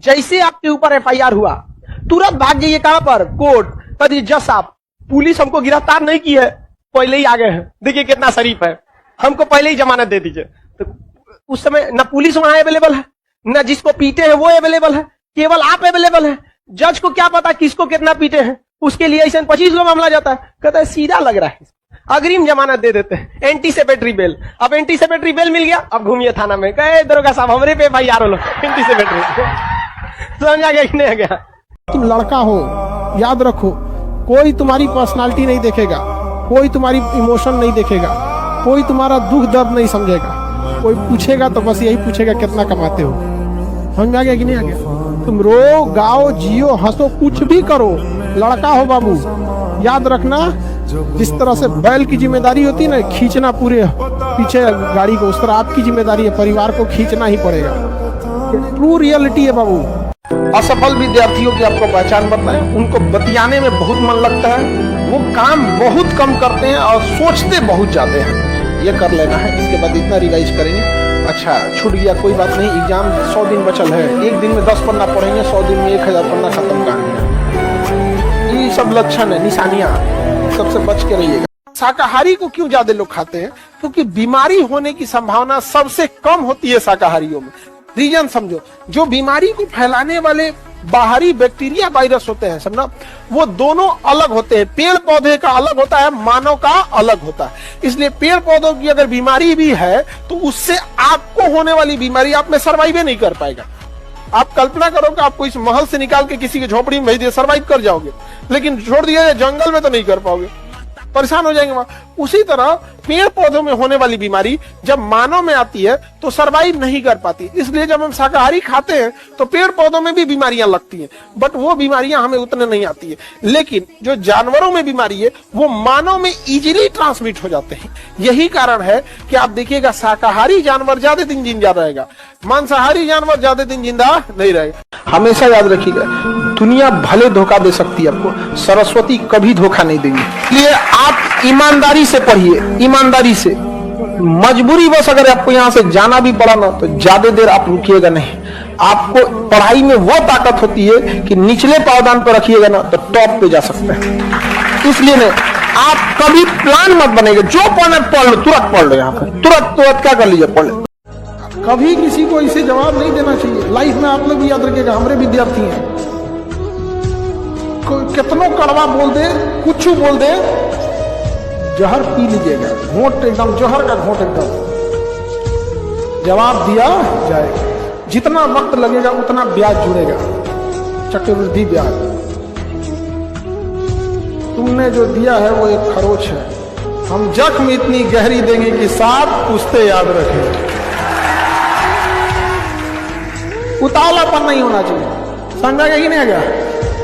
जैसे आपके ऊपर एफआईआर हुआ तुरंत भाग जाइए कहां पर, कोर्ट। कभी जज साहब पुलिस हमको गिरफ्तार नहीं की है, पहले ही आ गए हैं, देखिए कितना शरीफ है, हमको पहले ही जमानत दे दीजिए। तो उस समय न पुलिस वहां अवेलेबल है, न जिसको पीटे हैं वो अवेलेबल है, केवल आप अवेलेबल है। जज को क्या पता किसको कितना पीटे हैं, उसके लिए ऐसा 25 लोग मामला जाता है, कहता है सीधा लग रहा है, अग्रिम जमानत दे देते हैं, एंटीसिपेटरी बेल। अब एंटीसिपेटरी बेल मिल गया, अब घूमिए थाना में, कहे दरोगा साहब हमरे पे भाई यार लोग एंटीसिपेटरी। समझा गया कि नहीं गया? तुम लड़का हो, याद रखो, कोई तुम्हारी पर्सनालिटी नहीं देखेगा, कोई तुम्हारी इमोशन नहीं देखेगा, कोई तुम्हारा दुख दर्द नहीं समझेगा। कोई पूछेगा तो बस यही पूछेगा कितना कमाते हो। समझ आ गया कि नहीं आ गया? तुम रो, गाओ, जियो, हंसो, कुछ भी करो, लड़का हो बाबू। याद रखना, जिस तरह से बैल की जिम्मेदारी होती है ना, खींचना पूरे पीछे गाड़ी को, उस तरह आपकी जिम्मेदारी है, परिवार को खींचना ही पड़ेगा। ट्रू रियलिटी है बाबू। असफल विद्यार्थियों की आपको पहचान बताएं, उनको बतियाने में बहुत मन लगता है, वो काम बहुत कम करते हैं और सोचते बहुत ज्यादा हैं। ये कर लेना है, इसके बाद इतना रिवाइज करेंगे, अच्छा छूट गया कोई बात नहीं, एग्जाम 100 दिन बचल है, एक दिन में 10 पन्ना पढ़ेंगे, 100 दिन में 1000 पन्ना खत्म करेंगे। ये सब लक्षण है, निशानियां, सबसे बच के रहिएगा। शाकाहारी को क्यों ज्यादा लोग खाते हैं? क्योंकि बीमारी होने की संभावना सबसे कम होती है शाकाहारियों में। रीजन समझो, जो बीमारी को फैलाने वाले बाहरी बैक्टीरिया वायरस होते हैं, समझना, वो दोनों अलग होते हैं। पेड़ पौधे का अलग होता है, मानव का अलग होता है। इसलिए पेड़ पौधों की अगर बीमारी भी है तो उससे आपको होने वाली बीमारी आप में सर्वाइव नहीं कर पाएगा। आप कल्पना करो कि आपको इस महल से निकाल के किसी के झोपड़ी में भेज दिया, सर्वाइव कर जाओगे, लेकिन छोड़ दिया जंगल में तो नहीं कर पाओगे, परेशान हो जाएंगे वहां। उसी तरह पेड़ पौधों में होने वाली बीमारी जब मानव में आती है तो सरवाइव नहीं कर पाती। इसलिए जब हम शाकाहारी खाते हैं तो पेड़ पौधों में भी बीमारियां लगती हैं, बट वो बीमारियां हमें उतने नहीं आती है। लेकिन जो जानवरों में बीमारी है वो मानव में इजीली ट्रांसमिट हो जाते हैं। यही कारण है कि आप देखिएगा शाकाहारी जानवर ज्यादा दिन जिंदा रहेगा, मांसाहारी जानवर ज्यादा दिन जिंदा नहीं रहेगा। हमेशा याद रखिएगा, दुनिया भले धोखा दे सकती है आपको, सरस्वती कभी धोखा नहीं देगी। इसलिए आप ईमानदारी से पढ़िए, ईमानदारी से। मजबूरी बस अगर आपको यहाँ से जाना भी पड़ा ना तो ज्यादा देर आप रुकिएगा नहीं। आपको पढ़ाई में वो ताकत होती है कि निचले पावदान पर रखिएगा ना तो टॉप पे जा सकते हैं। इसलिए नहीं, आप कभी प्लान मत बनेगा, जो पढ़ना पढ़ लो, तुरंत पढ़ लो, यहाँ पर तुरंत क्या कर लीजिए, पढ़ लो। कभी किसी को इसे जवाब नहीं देना चाहिए। लाइफ में आप लोग भी याद रखिएगा, हमारे विद्यार्थी हैं, कितनों कड़वा बोल दे, कुछ बोल दे, जहर पी लीजिएगा, घोंट एकदम जहर का घोंट एकदम, जवाब दिया जाएगा। जितना वक्त लगेगा उतना ब्याज जुड़ेगा, चक्रवृद्धि ब्याज। तुमने जो दिया है वो एक खरोच है, हम जख्म इतनी गहरी देंगे कि साथ पूछते याद रखें। उतावलापन नहीं होना चाहिए, समझा गया कि नहीं गया?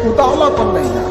उतावलापन नहीं है।